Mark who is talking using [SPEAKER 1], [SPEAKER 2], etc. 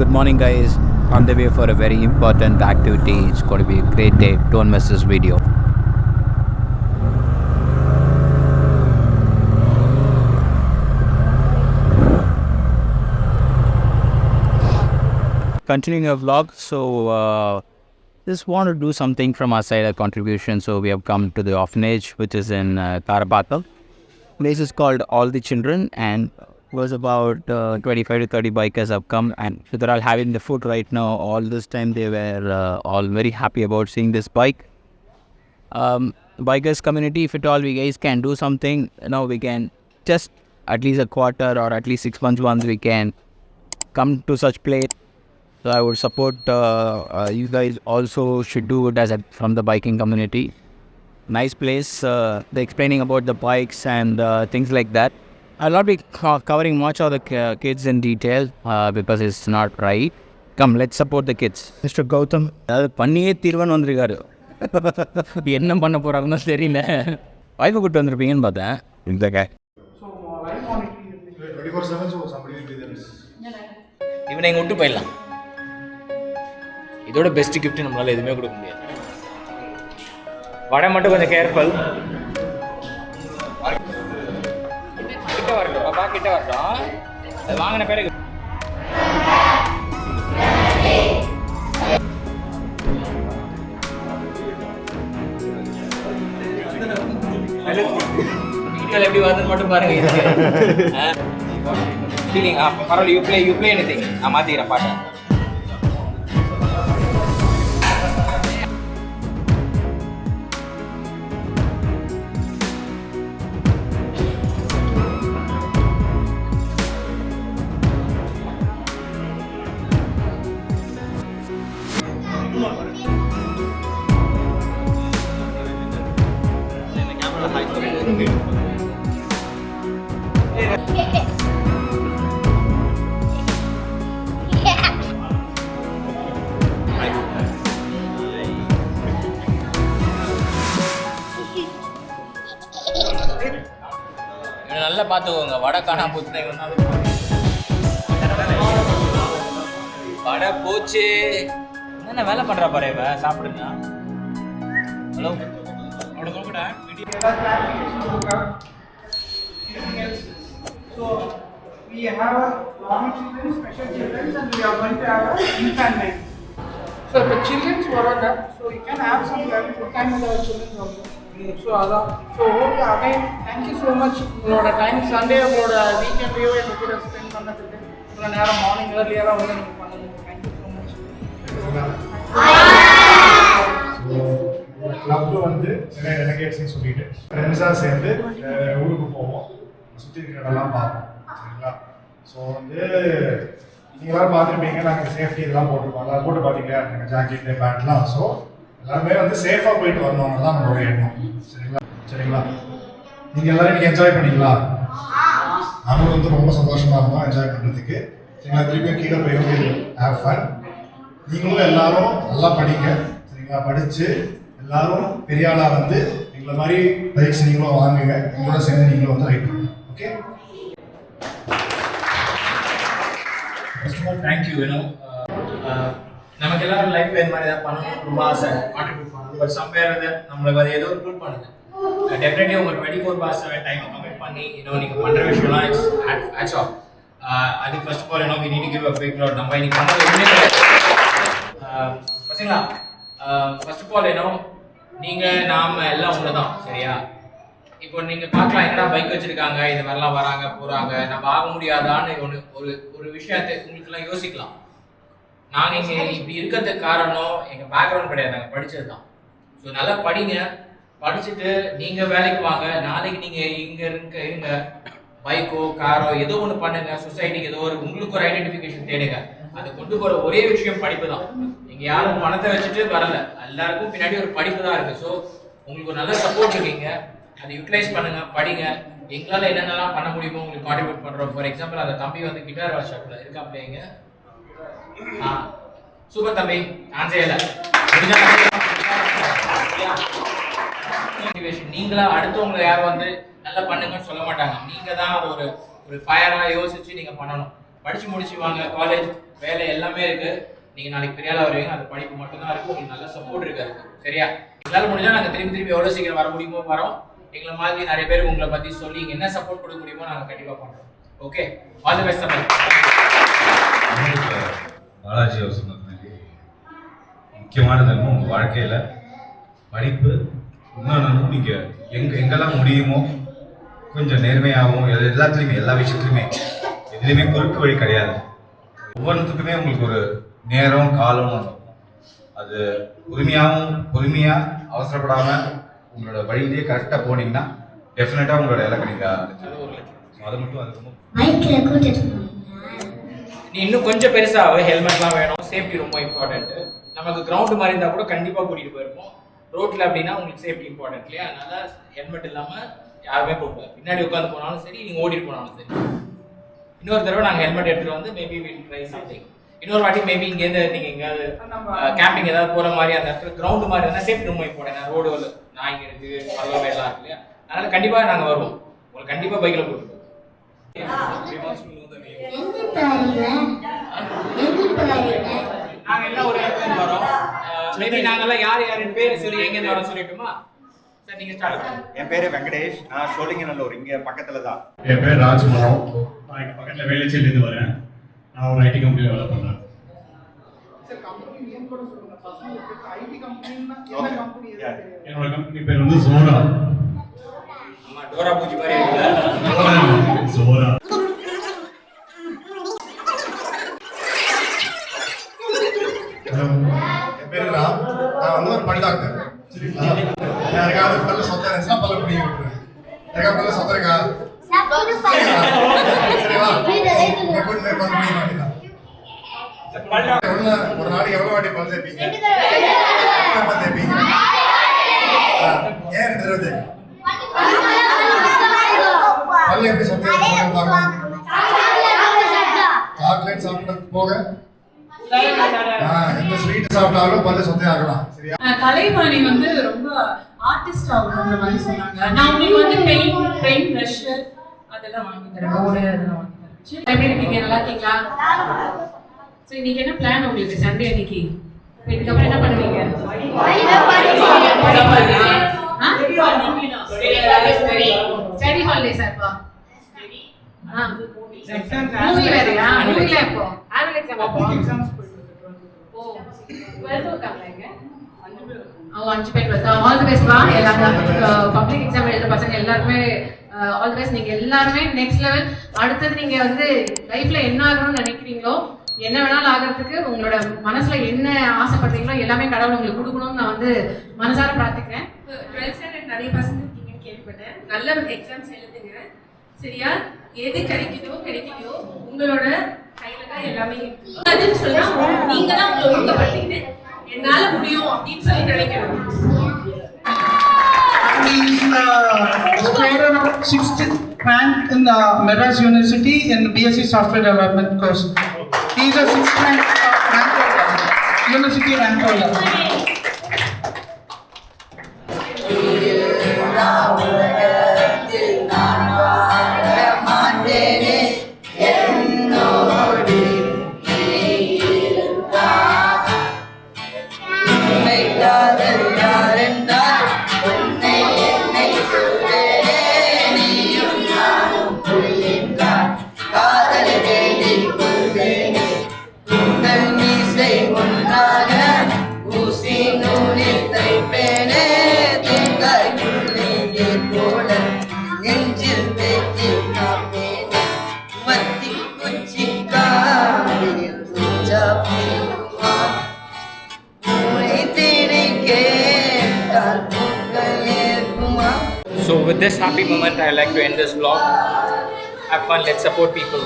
[SPEAKER 1] Good morning, guys. On the way for a very important activity. It's going to be a great day. Don't miss this video. Continuing our vlog. So, just want to do something from our side, a contribution. So, we have come to the orphanage, which is in Tarapatham. Place is called All the Children, and was about 25 to 30 bikers have come, and so they're all having the food right now. All this time they were all very happy about seeing this bike. Bikers community, if at all we guys can do something, we can just at least a quarter or at least 6 months once we can come to such place. So I would support you guys also should do it from the biking community. Nice place. They're explaining about the bikes and things like that. I'll not be covering much of the kids in detail because it's not right. Come, let's support the kids. Mr. Gautam. பண்ணியே தீர்வன் வந்திருக்காரு. என்ன பண்ண போறாருன்னு தெரியல. வாய்ப்பு கூட்டு வந்திருப்பீங்கன்னு பார்த்தேன். இந்த கை. இவனை இங்கே விட்டு போயிடலாம். இதோட பெஸ்ட் கிஃப்ட் நம்மளால எதுவுமே கொடுக்க முடியாது. வடை மட்டும் கொஞ்சம் கேர்ஃபுல். கிட்ட வரட்டும் பாப்பா, கிட்ட வரட்டும். அது வாங்கின பிறகு வீடியோல எப்படி வருதுன்னு மட்டும் பாருங்க. ஃபீலிங் பரவாயில்ல. You play anything. நான் மாத்திக்கிறேன் பாட்டை. நல்லா பார்த்துக்கோங்க. வடை காணா போச்சு. வடை போச்சு. என்ன வேலை பண்றா பாரு இவ. சாப்பிடுங்க. ஹலோ அவட போகடா.
[SPEAKER 2] So we have a normal children, special children, and we are going to have a infant night. So the children's were that, so we can have some good time with our children also. So okay, again, thank you so much for the time. Sunday about weekend view and good spend பண்ணதுக்கு. உங்க நேரம் morning earlier-ஆ வந்து நீங்க பண்ணது. Thank you so much.
[SPEAKER 3] கிளப்ல வந்து நிறைய டெலிகேட்ஸ்னு சொல்லிட்டு ஃப்ரெண்ட்ஸாக சேர்ந்து ஊருக்கு போவோம். சுற்றி இருக்கிற இடம்லாம் பார்ப்போம். சரிங்களா? ஸோ வந்து நீங்களாம் பார்த்துருப்பீங்க. நாங்கள் சேஃப்டி இதெல்லாம் போட்டிருப்போம். அதெல்லாம் போட்டு பார்த்தீங்களா, நாங்கள் ஜாக்கெட்டு பேண்ட்லாம். ஸோ எல்லாருமே வந்து சேஃபாக போயிட்டு வரணும் தான் நம்மளோட எண்ணம். சரிங்களா? நீங்கள் எல்லாரும் இன்றைக்கி என்ஜாய் பண்ணிங்களா? நாங்களும் வந்து ரொம்ப சந்தோஷமாக இருந்தோம் என்ஜாய் பண்ணுறதுக்கு. சரிங்களா? திருப்பியும் கீழே போய் ஹேவ் ஃபன். நீங்களும் எல்லாரும் நல்லா படிங்க. சரிங்களா? படித்து எல்லாரும் பெரிய ஆளாக வந்து எங்களை மாதிரி பைக்ஸ் நீங்களும் வாங்குங்க. எங்களோட சேர்ந்து நீங்களும் வந்து ரைட் பண்ணுங்க. Okay,
[SPEAKER 1] first of all thank you. நமக்கு எல்லாரும் லைஃப்ல இந்த மாதிரி ஏதாவது பண்ணணும் ரொம்ப ஆசை, கான்ட்ரிபியூட் பண்ணணும். பட் சம்வேர் நம்மளுக்கு அது ஏதோ ஒரு ப்ரூவ் பண்ணுது. டெஃபினெட்லி உங்கள் 24/7 டைமை கமிட் பண்ணி நீங்கள் பண்ணுற விஷயம்லாம் இட்ஸ் ஹேட்ஸ் ஆஃப். அதுக்கு first of all we need to give a big note. நம்ம இன்னைக்கு பண்ணது ஒன்றுமே பசங்களா. ஃபர்ஸ்ட் ஆஃப் ஆல் நீங்கள் நாம் எல்லாம் ஒன்று தான். சரியா? இப்போ நீங்கள் பார்க்கலாம், என்னடா பைக் வச்சுருக்காங்க, இது மாதிரிலாம் வராங்க போகிறாங்க, நம்ம ஆக முடியாதான்னு ஒரு விஷயத்தை உங்களுக்குலாம் யோசிக்கலாம். நாங்கள் இங்கே இப்படி இருக்கிறதுக்கு காரணம் எங்கள் பேக்ரவுண்ட் கிடையாது, நாங்கள் படித்தது தான். ஸோ நல்லா படிங்க. படிச்சுட்டு நீங்கள் வேலைக்கு வாங்க. நாளைக்கு நீங்கள் இங்கே இருங்க, பைக்கோ காரோ ஏதோ ஒன்று பண்ணுங்க. சொசைட்டிக்கு ஏதோ உங்களுக்கு ஒரு ஐடென்டிஃபிகேஷன் தேடுங்க. அதை கொண்டு போகிற ஒரே விஷயம் படிப்பு தான். நீங்கள் யாரும் பணத்தை வச்சுட்டு வரல, எல்லாருக்கும் பின்னாடி ஒரு படிப்பு தான் இருக்குது. ஸோ உங்களுக்கு ஒரு நல்ல சப்போர்ட் இருக்கீங்க, அதை யூட்டிலைஸ் பண்ணுங்க, படிங்க. எங்களால் என்னென்னலாம் பண்ண முடியுமோ உங்களுக்கு கான்ட்ரிபியூட் பண்ணுறோம். ஃபார் எக்ஸாம்பிள், அந்த தம்பி வந்து கிட்டார் ஒர்க் ஷாப்பில் இருக்கா பிள்ளைங்க. சூப்பர் தம்பி, ஆன்சையில் நீங்களா அடுத்தவங்களை யாரும் வந்து நல்லா பண்ணுங்கன்னு சொல்ல மாட்டாங்க. நீங்க தான் ஒரு ஃபயரா யோசிச்சு நீங்க பண்ணணும். படிச்சு முடிச்சு வாங்க, காலேஜ் வேலை எல்லாமே இருக்கு. நீங்க நாளைக்கு பெரிய ஆளா வருவீங்க. அது படிப்பு மட்டும்தான் இருக்கு. உங்களுக்கு நல்ல சப்போர்ட் இருக்கு. சரியா? எங்களால் முடிஞ்சா நாங்க திரும்பி எவ்வளவு சீக்கிரம் வர முடியுமோ வரோம். எங்களை மாதிரி நிறைய பேர் உங்களை பத்தி சொல்லி இங்க என்ன சப்போர்ட் கொடுக்க முடியுமோ நாங்க கண்டிப்பா பண்றோம். Okay, all the best.
[SPEAKER 4] Balaji அவர் சொன்னது மாதிரி முக்கியமான தர்மம் உங்கள் வாழ்க்கையில் படிப்பு. இன்னொன்று நீங்கள் எங்கெல்லாம் முடியுமோ கொஞ்சம் நேர்மையாகவும் எல்லாத்துலேயுமே எல்லா விஷயத்துலையுமே எதுலேயுமே குறுக்கு வழி கிடையாது. ஒவ்வொன்றுத்துக்குமே உங்களுக்கு ஒரு நேரம் காலம்னு இருக்கும். அது பொறுமையாக அவசரப்படாமல் உங்களோட வழியிலேயே கரெக்டாக போனீங்கன்னா டெஃபினட்டாக உங்களோட இலக்கை நீங்கள் அதை மட்டும் அது ரொம்ப
[SPEAKER 1] நீ இன்னும் கொஞ்சம் பெருசாக ஹெல்மெட்லாம் வேணும். சேஃப்டி ரொம்ப இம்பார்ட்டன்ட். நமக்கு கிரவுண்டு மாதிரி இருந்தால் கூட கண்டிப்பாக கூட்டிகிட்டு போயிருப்போம். ரோட்டில் அப்படின்னா உங்களுக்கு சேஃப்டி இம்பார்ட்டன்ட் இல்லையா? அதனால ஹெல்மெட் இல்லாமல் யாருமே போகக்கூடாது. பின்னாடி உட்காந்து போனாலும் சரி, நீங்கள் ஓடிட்டு போனாலும் சரி. இன்னொரு தடவை நாங்கள் ஹெல்மெட் எடுத்துகிட்டு வந்து மேபி வில் ட்ரை சம்திங். இன்னொரு வாட்டி மேபி இங்கேருந்து நீங்கள் எங்கேயாவது கேம்பிங் ஏதாவது போகிற மாதிரி அந்த இடத்துல கிரவுண்டு மாதிரி இருந்தால் சேஃப்டி ரொம்ப இம்பார்ட்டன்ட். ரோடு நாய்ங்க இருக்குது, பல்லவ எல்லாம் இருக்கு இல்லையா? அதனால் கண்டிப்பாக நாங்கள் வருவோம். உங்களுக்கு கண்டிப்பாக பைக்கில் போட்டுருவோம். நாங்க எல்லாம் ஒரு இடத்துல வரோம். மேபி நாங்கெல்லாம் யார் பேர் சொல்லி எங்க வரோம் சொல்லிட்டுமா? சார் நீங்க ஸ்டார்ட் பண்ணுங்க.
[SPEAKER 5] என் பேரு வெங்கடேஷ். நான் சோழிங்கநல்லூர் இங்க பக்கத்துல தான்.
[SPEAKER 3] என் பேர் ராஜ்மனோ. நான் இங்க பக்கத்துல வேலைச்சேரியிலேருந்து வரேன். நான் ஒரு ஐடி கம்பெனியில் வேலை பண்ணுறேன்.
[SPEAKER 2] சார் கம்பெனி நேம் கூட சொல்லுங்க. ஃபர்ஸ்ட் ஐடி கம்பெனினா என்ன கம்பெனி?
[SPEAKER 3] என்னோட கம்பெனி பேர் வந்து ஜோரா.
[SPEAKER 1] அம்மா டோரா பூஜி மாதிரி இருக்குல்ல?
[SPEAKER 3] ஜோரா. என் பேரு ராம். நான் வந்து ஒரு பல் டாக்டர். சரிங்களா? யாருக்காவது பல்ல சொத்த இருந்துச்சுன்னா பல்ல பிடிங்கி விட்டுருவேன். யாருக்கா பல்ல சொத்த இருக்கா? சரிவா? கூட்டு போய் பல் பிடிங்க வேண்டியதான். ஒரு நாளைக்கு எவ்வளவு வாட்டி பல் தேய்ப்பீங்க? பல் தேய்ப்பீங்க? ஏன் 2 தடவை தேய்ப்பீங்க? பல் எப்படி சொத்த சாக்லேட் சாப்பிட்டு போக இந்த ஸ்வீட் சாப்பிட்டாலும் பல்லு சொத்தை ஆகலாம். சரியா?
[SPEAKER 6] கலைவாணி வந்து ரொம்ப ஆர்டிஸ்ட் ஆகணுன்ற மாதிரி சொன்னாங்க. நான் உங்களுக்கு வந்து பெயிண்ட் பிரஷ் அதெல்லாம் வாங்கி தரேன். போர்டு அதெல்லாம் வாங்கி தரேன். எப்படி இருக்கீங்க? நல்லா இருக்கீங்களா? சரி, இன்னைக்கு என்ன பிளான் உங்களுக்கு? சண்டே அன்னைக்கு இதுக்கப்புறம் என்ன பண்ணுவீங்க? Study holiday சார்ப்பா. மூவி வேறயா? மூவில எப்போ? ஆனுவல் எக்ஸாம் அப்போ.
[SPEAKER 2] எக்ஸாம்ஸ் போயிட்டு இருக்கு.
[SPEAKER 6] ஓ 12th இருக்காங்க. 5 பேர் வந்து ஆல் தி பெஸ்ட் பா. எல்லாரும் பப்ளிக் எக்ஸாம் எழுதுற பசங்க எல்லாருமே ஆல் தி பெஸ்ட். நீங்க எல்லாருமே நெக்ஸ்ட் லெவல். அடுத்தது நீங்க வந்து லைஃப்ல என்ன ஆகணும்னு நினைக்கிறீங்களோ, என்ன வேணாலும் ஆகிறதுக்கு உங்களோட மனசுல என்ன ஆசைப்படுறீங்களோ எல்லாமே கடவுள் உங்களுக்கு கொடுக்கணும்னு நான் வந்து மனசார பிரார்த்திக்கிறேன். 12th ஸ்டாண்டர்ட் நிறைய பசங்க இருக்கீங்கன்னு கேள்விப்பட்டேன். நல்ல எக்ஸாம்ஸ் எழுதுங்க. சரியா? எது கிடைக்குதோ உங்களோட கையில தான் எல்லாமே இருக்கு. அதுன்னு சொன்னா நீங்க தான் உங்களை ஒழுங்கப்படுத்திட்டு என்னால முடியும் அப்படின்னு சொல்லி நினைக்கணும்.
[SPEAKER 2] He is the student of 6th rank in the Madras University in BSc Software Development course. He is a 6th rank university rank holder.
[SPEAKER 1] So with this happy moment, I like to end this vlog. Have fun, let's support people.